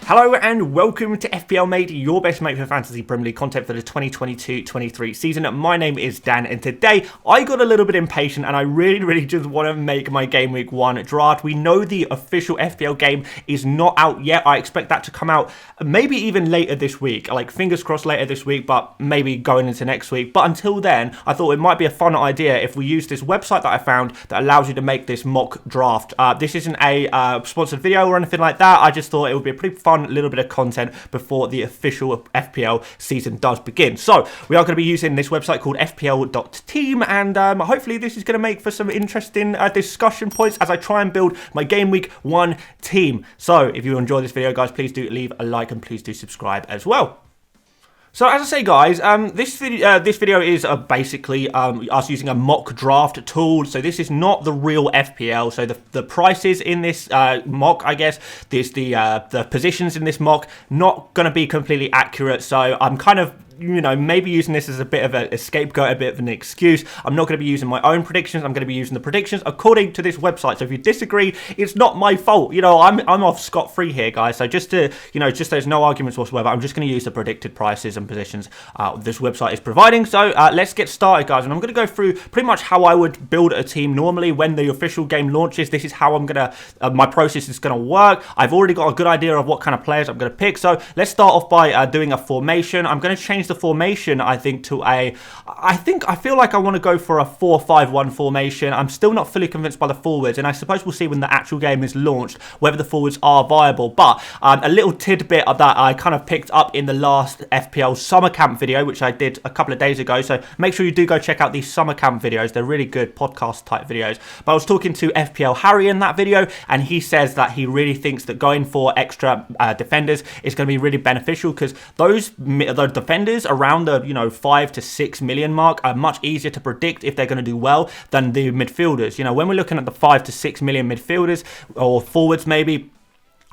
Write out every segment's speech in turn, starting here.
Hello and welcome to FPL Mate, your best mate for Fantasy Premier League content for the 2022-23 season. My name is Dan, and today I got a little bit impatient and I really just want to make my Game Week 1 draft. We know the official FPL game is not out yet. I expect that to come out maybe even later this week, like fingers crossed later this week, but maybe going into next week. But until then, I thought it might be a fun idea if we use this website that I found that allows you to make this mock draft. This isn't a sponsored video or anything like that. I just thought it would be a pretty fun little bit of content before the official FPL season does begin. So we are going to be using this website called fpl.team, and hopefully this is going to make for some interesting discussion points as I try and build my Game Week 1 team. So if you enjoy this video, guys, please do leave a like and please do subscribe as well. So as I say, guys, this video is basically us using a mock draft tool. So this is not the real FPL. So the prices in this mock, I guess, the positions in this mock, not going to be completely accurate. So I'm kind of, you know, maybe using this as a bit of a scapegoat, a bit of an excuse. I'm not going to be using my own predictions. I'm going to be using the predictions according to this website. So if you disagree, it's not my fault. You know, I'm off scot-free here, guys. So just to, you know, just there's no arguments whatsoever. I'm just going to use the predicted prices and positions this website is providing. So let's get started, guys. And I'm going to go through pretty much how I would build a team normally when the official game launches. This is how I'm going to, my process is going to work. I've already got a good idea of what kind of players I'm going to pick. So let's start off by doing a formation. I'm going to change the formation, I think, to I feel like I want to go for a 4-5-1 formation. I'm still not fully convinced by the forwards, and I suppose we'll see when the actual game is launched whether the forwards are viable. But a little tidbit of that I kind of picked up in the last FPL summer camp video, which I did a couple of days ago. So make sure you do go check out these summer camp videos. They're really good podcast type videos. But I was talking to FPL Harry in that video, and he says that he really thinks that going for extra defenders is going to be really beneficial, because those defenders around the 5 to 6 million mark are much easier to predict if they're going to do well than the midfielders. You know, when we're looking at the 5 to 6 million midfielders or forwards maybe,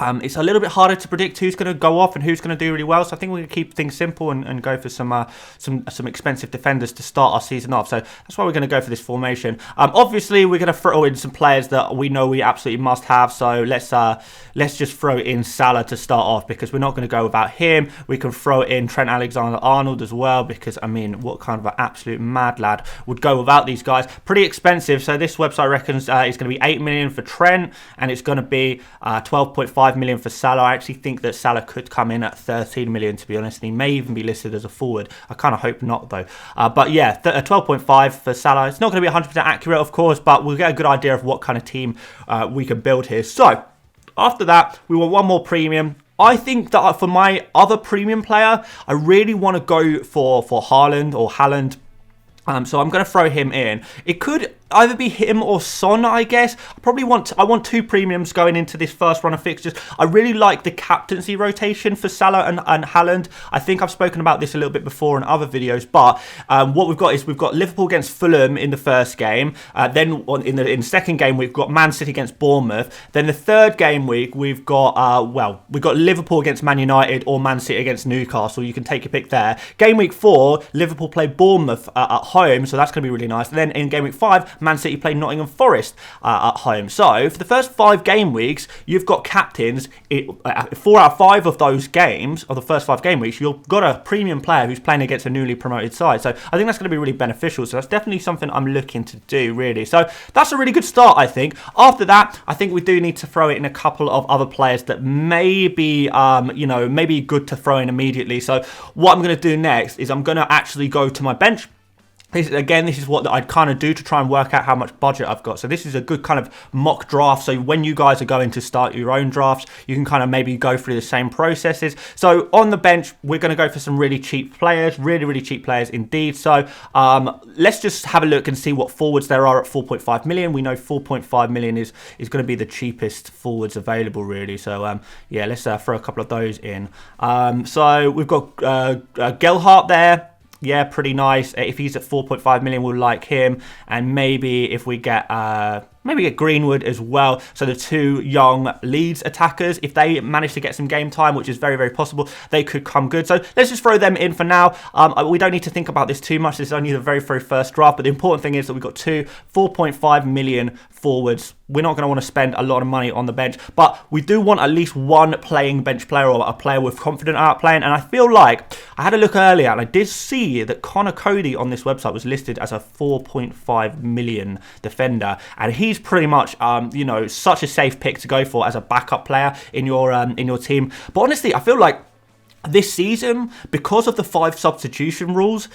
it's a little bit harder to predict who's going to go off and who's going to do really well. So I think we're going to keep things simple and go for some expensive defenders to start our season off. So that's why we're going to go for this formation. Obviously, we're going to throw in some players that we know we absolutely must have. So let's just throw in Salah to start off, because we're not going to go without him. We can throw in Trent Alexander-Arnold as well, because, I mean, what kind of an absolute mad lad would go without these guys? Pretty expensive. So this website reckons it's going to be 8 million for Trent, and it's going to be 12.5 million for Salah. I actually think that Salah could come in at 13 million, to be honest, and he may even be listed as a forward. I kind of hope not, though. But yeah, 12.5 for Salah. It's not going to be 100% accurate, of course, but we'll get a good idea of what kind of team we can build here. So after that, we want one more premium. I think that for my other premium player, I really want to go for Haaland or Haaland. So I'm going to throw him in. It could either be him or Son, I guess. I want two premiums going into this first run of fixtures. I really like the captaincy rotation for Salah and Haaland. I think I've spoken about this a little bit before in other videos, but what we've got is we've got Liverpool against Fulham in the first game. Then in the second game, we've got Man City against Bournemouth. Then the third game week, we've got Liverpool against Man United or Man City against Newcastle. You can take your pick there. Game week 4, Liverpool play Bournemouth at home, so that's going to be really nice. And then in game week 5, Man City play Nottingham Forest at home. So for the first 5 game weeks, you've got captains. 4 out of 5 of those games, of the first 5 game weeks, you've got a premium player who's playing against a newly promoted side. So I think that's going to be really beneficial. So that's definitely something I'm looking to do, really. So that's a really good start, I think. After that, I think we do need to throw it in a couple of other players that may be, maybe good to throw in immediately. So what I'm going to do next is I'm going to actually go to my bench. This is what I'd kind of do to try and work out how much budget I've got. So this is a good kind of mock draft. So when you guys are going to start your own drafts, you can kind of maybe go through the same processes. So on the bench, we're going to go for some really cheap players, really cheap players indeed. So let's just have a look and see what forwards there are at 4.5 million. We know 4.5 million is going to be the cheapest forwards available, really. So yeah, let's throw a couple of those in. So we've got Gelhardt there. Yeah, pretty nice. If he's at 4.5 million, we'll like him. And maybe if we get Maybe get Greenwood as well. So the two young Leeds attackers, if they manage to get some game time, which is very, very possible, they could come good. So let's just throw them in for now. We don't need to think about this too much. This is only the very, very first draft. But the important thing is that we've got two 4.5 million forwards. We're not going to want to spend a lot of money on the bench, but we do want at least one playing bench player or a player with confident outplaying. And I feel like I had a look earlier and I did see that Connor Cody on this website was listed as a 4.5 million defender, and he's pretty much you know, such a safe pick to go for as a backup player in your team. But honestly, I feel like this season, because of the 5 substitution rules,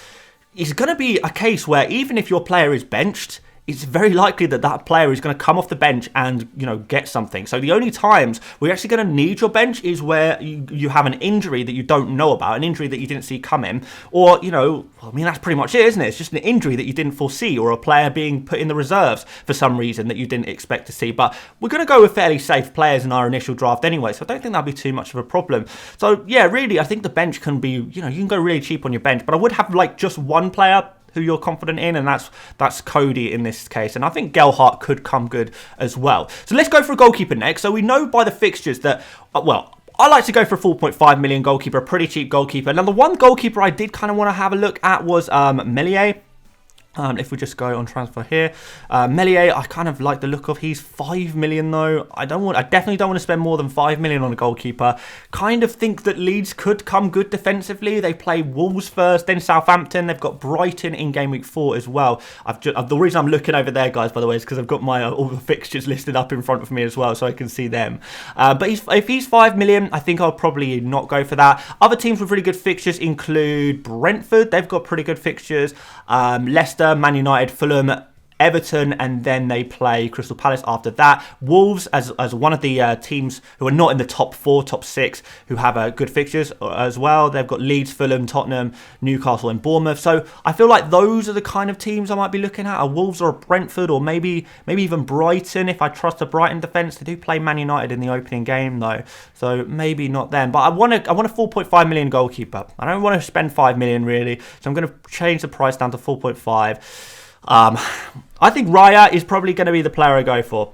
it's going to be a case where even if your player is benched, it's very likely that that player is going to come off the bench and, you know, get something. So the only times we're actually going to need your bench is where you have an injury that you don't know about, an injury that you didn't see coming, or, you know, I mean, that's pretty much it, isn't it? It's just an injury that you didn't foresee, or a player being put in the reserves for some reason that you didn't expect to see. But we're going to go with fairly safe players in our initial draft anyway, so I don't think that'll be too much of a problem. So, yeah, really, I think the bench can be, you know, you can go really cheap on your bench, but I would have, like, just one player who you're confident in, and that's Cody in this case. And I think Gelhardt could come good as well. So let's go for a goalkeeper next. So we know by the fixtures that, well, I like to go for a 4.5 million goalkeeper, a pretty cheap goalkeeper. Now, the one goalkeeper I did kind of want to have a look at was Meslier. If we just go on transfer here, Meslier, I kind of like the look of. He's 5 million though. I definitely don't want to spend more than 5 million on a goalkeeper. Kind of think that Leeds could come good defensively. They play Wolves first, then Southampton. They've got Brighton in game week 4 as well. The reason I'm looking over there, guys, by the way, is because I've got my all the fixtures listed up in front of me as well, so I can see them. But if he's 5 million, I think I'll probably not go for that. Other teams with really good fixtures include Brentford. They've got pretty good fixtures. Leicester, Man United, Fulham, Everton, and then they play Crystal Palace after that. Wolves as one of the teams who are not in the top 4, top 6, who have good fixtures as well. They've got Leeds, Fulham, Tottenham, Newcastle and Bournemouth. So I feel like those are the kind of teams I might be looking at. A Wolves or a Brentford, or maybe even Brighton if I trust the Brighton defence. They do play Man United in the opening game though, so maybe not them. But I want a 4.5 million goalkeeper. I don't want to spend 5 million really, so I'm going to change the price down to 4.5. I think Raya is probably going to be the player I go for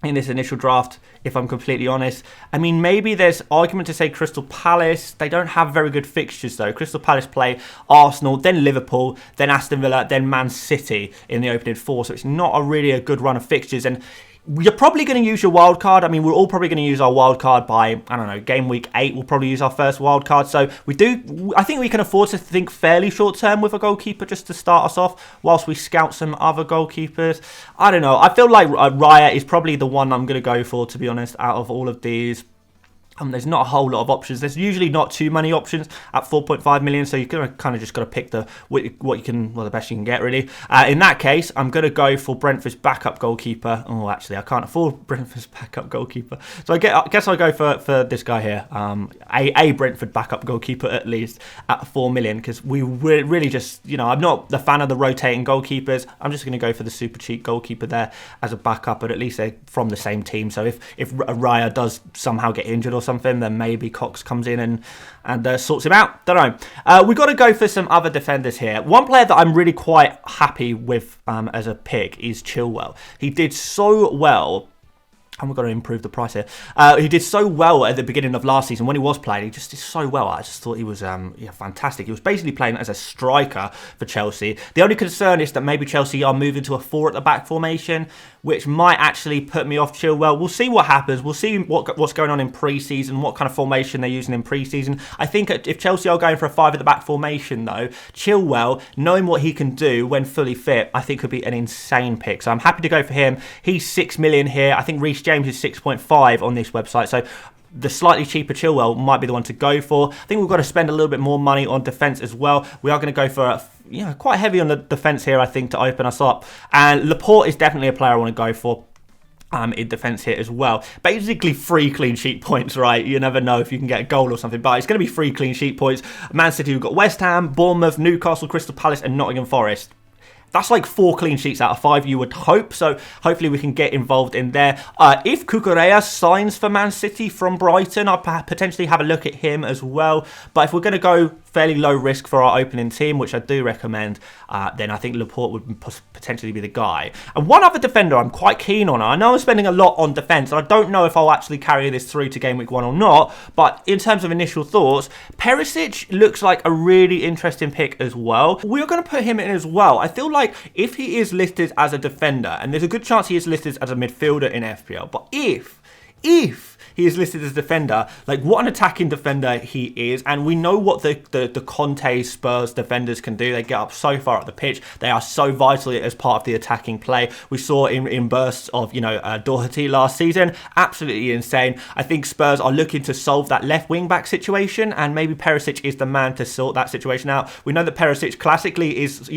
in this initial draft, if I'm completely honest. I mean, maybe there's argument to say Crystal Palace. They don't have very good fixtures, though. Crystal Palace play Arsenal, then Liverpool, then Aston Villa, then Man City in the opening 4. So it's not a good run of fixtures. And you're probably going to use your wild card. I mean, we're all probably going to use our wild card by, I don't know, game week 8. We'll probably use our first wild card. So I think we can afford to think fairly short term with a goalkeeper just to start us off whilst we scout some other goalkeepers. I don't know. I feel like Raya is probably the one I'm going to go for, to be honest, out of all of these. There's not a whole lot of options. There's usually not too many options at 4.5 million, so you're kind of just got to pick the best you can get, really. In that case, I'm going to go for Brentford's backup goalkeeper. Oh, actually, I can't afford Brentford's backup goalkeeper, so I guess I'll go for this guy here, a Brentford backup goalkeeper at least at 4 million, because we really just, you know, I'm not the fan of the rotating goalkeepers. I'm just going to go for the super cheap goalkeeper there as a backup, but at least they're from the same team. So if Raya does somehow get injured or something, then maybe Cox comes in and sorts him out. Don't know. We've got to go for some other defenders here. One player that I'm really quite happy with as a pick is Chilwell. He did so well. And we've got to improve the price here. He did so well at the beginning of last season when he was playing. He just did so well. I just thought he was fantastic. He was basically playing as a striker for Chelsea. The only concern is that maybe Chelsea are moving to a 4 at the back formation, which might actually put me off Chilwell. We'll see what happens. We'll see what's going on in pre-season, what kind of formation they're using in pre-season. I think if Chelsea are going for a 5 at the back formation, though, Chilwell, knowing what he can do when fully fit, I think could be an insane pick. So I'm happy to go for him. He's 6 million here. I think Reece James is 6.5 on this website. So the slightly cheaper Chilwell might be the one to go for. I think we've got to spend a little bit more money on defence as well. We are going to go for quite heavy on the defence here, I think, to open us up. And Laporte is definitely a player I want to go for in defence here as well. Basically 3 clean sheet points, right? You never know if you can get a goal or something, but it's going to be 3 clean sheet points. Man City, we've got West Ham, Bournemouth, Newcastle, Crystal Palace and Nottingham Forest. That's like 4 clean sheets out of 5, you would hope. So hopefully we can get involved in there. If Cucurella signs for Man City from Brighton, I'll potentially have a look at him as well. But if we're going to go fairly low risk for our opening team, which I do recommend, then I think Laporte would potentially be the guy. And one other defender I'm quite keen on. I know I'm spending a lot on defence, and I don't know if I'll actually carry this through to game week 1 or not, but in terms of initial thoughts, Perisic looks like a really interesting pick as well. We're going to put him in as well. I feel like if he is listed as a defender, and there's a good chance he is listed as a midfielder in FPL, but if he is listed as a defender, like what an attacking defender he is, and we know what the Conte Spurs defenders can do. They get up so far up the pitch. They are so vital as part of the attacking play. We saw in bursts of, Doherty last season. Absolutely insane. I think Spurs are looking to solve that left wing back situation, and maybe Perisic is the man to sort that situation out. We know that Perisic classically is,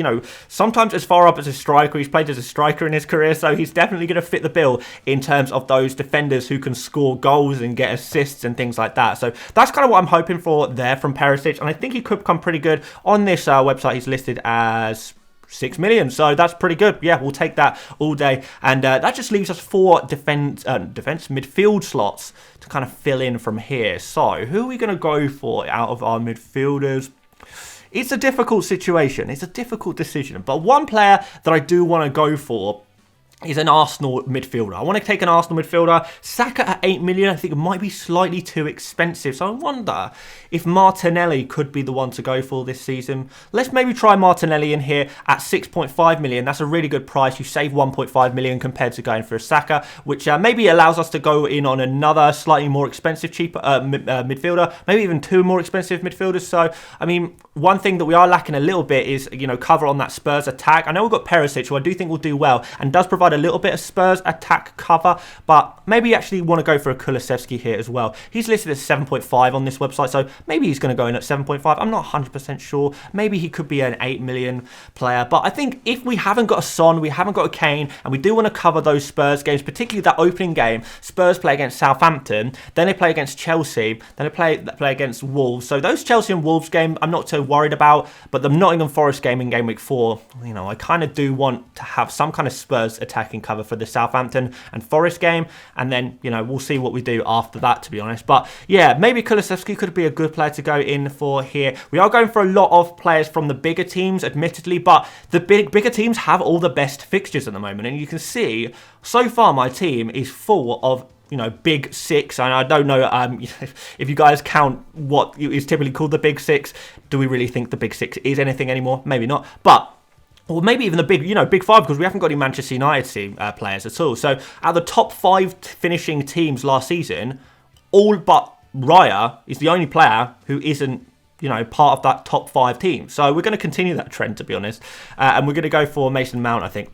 sometimes as far up as a striker. He's played as a striker in his career, so he's definitely going to fit the bill in terms of those defenders who can score goals and get assists and things like that. So that's kind of what I'm hoping for there from Perisic, and I think he could become pretty good. On this website, he's listed as 6 million, so that's pretty good. Yeah, we'll take that all day, and that just leaves us 4 defense midfield slots to kind of fill in from here. So who are we going to go for out of our midfielders? It's a difficult situation. It's a difficult decision, but one player that I do want to go for is an Arsenal midfielder. I want to take an Arsenal midfielder. Saka at 8 million, I think it might be slightly too expensive. So I wonder if Martinelli could be the one to go for this season. Let's maybe try Martinelli in here at 6.5 million. That's a really good price. You save 1.5 million compared to going for a Saka, which maybe allows us to go in on another slightly more expensive, cheaper midfielder. Maybe even 2 more expensive midfielders. So, I mean, one thing that we are lacking a little bit is, cover on that Spurs attack. I know we've got Perisic, who I do think will do well and does provide a little bit of Spurs attack cover, but maybe you actually want to go for a Kulusevski here as well. He's listed as 7.5 on this website, so maybe he's going to go in at 7.5. I'm not 100% sure. Maybe he could be an 8 million player, but I think if we haven't got a Son, we haven't got a Kane, and we do want to cover those Spurs games, particularly that opening game. Spurs play against Southampton, then they play against Chelsea, then they play against Wolves. So those Chelsea and Wolves game, I'm not too worried about, but the Nottingham Forest game in game week 4, I kind of do want to have some kind of Spurs attacking cover for the Southampton and Forest game, and then we'll see what we do after that, to be honest. But yeah, maybe Kulusevski could be a good player to go in for here. We are going for a lot of players from the bigger teams, admittedly, but the bigger teams have all the best fixtures at the moment, and you can see so far my team is full of big 6, and I don't know if you guys count what is typically called the big 6. Do we really think the big 6 is anything anymore? Maybe not, but or maybe even the big, big 5, because we haven't got any Manchester United players at all. So out of the top 5 finishing teams last season, all but Raya is the only player who isn't, part of that top 5 team. So we're going to continue that trend, to be honest, and we're going to go for Mason Mount, I think.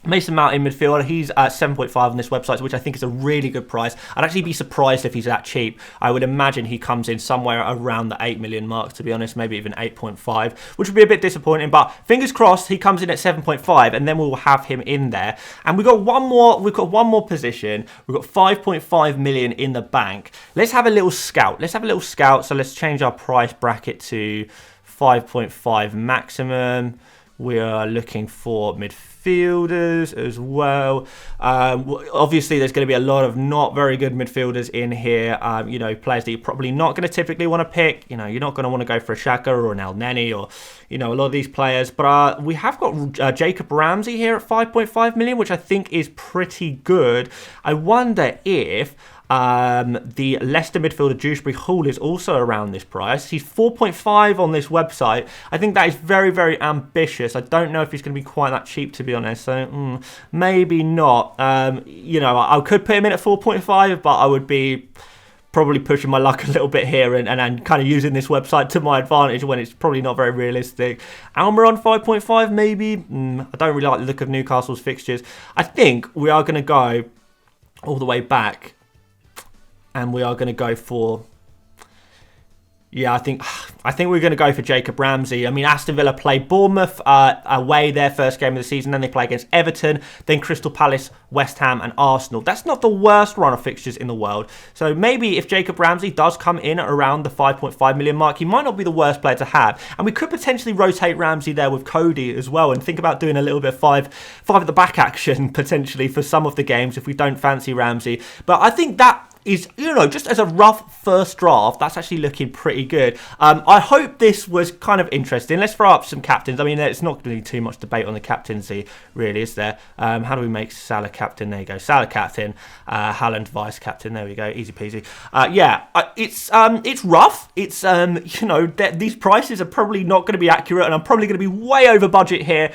Mason Mount in midfield, he's at 7.5 on this website, which I think is a really good price. I'd actually be surprised if he's that cheap. I would imagine he comes in somewhere around the 8 million mark, to be honest, maybe even 8.5, which would be a bit disappointing, but fingers crossed he comes in at 7.5, and then we'll have him in there. And we've got one more position. We've got 5.5 million in the bank. Let's have a little scout. So let's change our price bracket to 5.5 maximum. We are looking for midfielders as well. Obviously, there's going to be a lot of not very good midfielders in here. Players that you're probably not going to typically want to pick. You're not going to want to go for a Xhaka or an El Neni or, a lot of these players. But we have got Jacob Ramsey here at 5.5 million, which I think is pretty good. I wonder if the Leicester midfielder Dewsbury Hall is also around this price. He's 4.5 on this website. I think that is very, very ambitious. I don't know if he's going to be quite that cheap, to be honest. So maybe not. I could put him in at 4.5, but I would be probably pushing my luck a little bit here and kind of using this website to my advantage when it's probably not very realistic. Almiron 5.5 maybe. I don't really like the look of Newcastle's fixtures. I think we are going to go all the way back, and we are going to go for, I think we're going to go for Jacob Ramsey. I mean, Aston Villa play Bournemouth away their first game of the season. Then they play against Everton, then Crystal Palace, West Ham and Arsenal. That's not the worst run of fixtures in the world. So maybe if Jacob Ramsey does come in at around the 5.5 million mark, he might not be the worst player to have. And we could potentially rotate Ramsey there with Cody as well, and think about doing a little bit of five at the back action potentially for some of the games if we don't fancy Ramsey. But I think that is, you know, just as a rough first draft, that's actually looking pretty good. I hope this was kind of interesting. Let's throw up some captains. I mean, there's not going to be too much debate on the captaincy, really, is there? How do we make Salah captain? There you go, Salah captain, Haaland vice captain. There we go, easy peasy. It's rough. It's you know, these prices are probably not going to be accurate, and I'm probably going to be way over budget here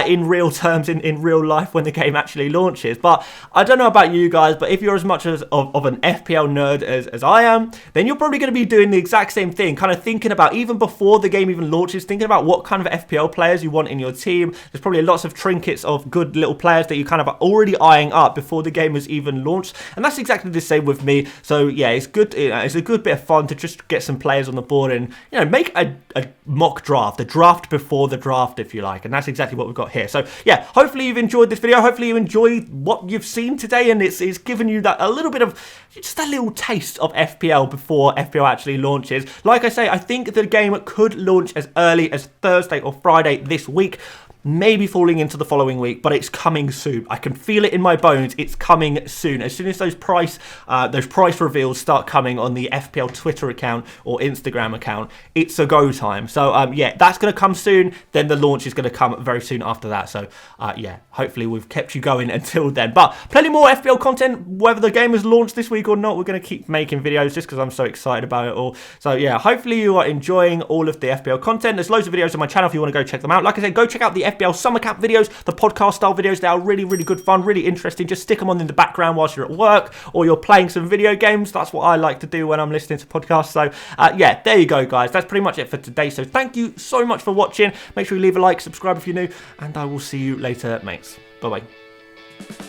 in real terms, in real life when the game actually launches. But I don't know about you guys, but if you're as much of an FPL nerd as I am, then you're probably going to be doing the exact same thing, kind of thinking about, even before the game even launches, thinking about what kind of FPL players you want in your team. There's probably lots of trinkets of good little players that you kind of are already eyeing up before the game has even launched, and that's exactly the same with me. So yeah, it's good. It's a good bit of fun to just get some players on the board and, you know, make a mock draft, a draft before the draft, if you like, and that's exactly what we've got here. So yeah, hopefully you've enjoyed this video. Hopefully you enjoyed what you've seen today, and it's given you that a little bit of just a little taste of FPL before FPL actually launches. Like I say, I think the game could launch as early as Thursday or Friday this week, maybe falling into the following week, but it's coming soon. I can feel it in my bones. It's coming soon. As soon as those price reveals start coming on the FPL Twitter account or Instagram account, it's a go time. So yeah, that's going to come soon. Then the launch is going to come very soon after that. So yeah, hopefully we've kept you going until then. But plenty more FPL content, whether the game is launched this week or not. We're going to keep making videos just because I'm so excited about it all. So yeah, hopefully you are enjoying all of the FPL content. There's loads of videos on my channel if you want to go check them out. Like I said, go check out the FPL Summer Camp videos, the podcast style videos. They are really, really good fun, really interesting. Just stick them on in the background whilst you're at work or you're playing some video games. That's what I like to do when I'm listening to podcasts. So yeah, there you go, guys. That's pretty much it for today. So thank you so much for watching. Make sure you leave a like, subscribe if you're new, and I will see you later, mates. Bye-bye.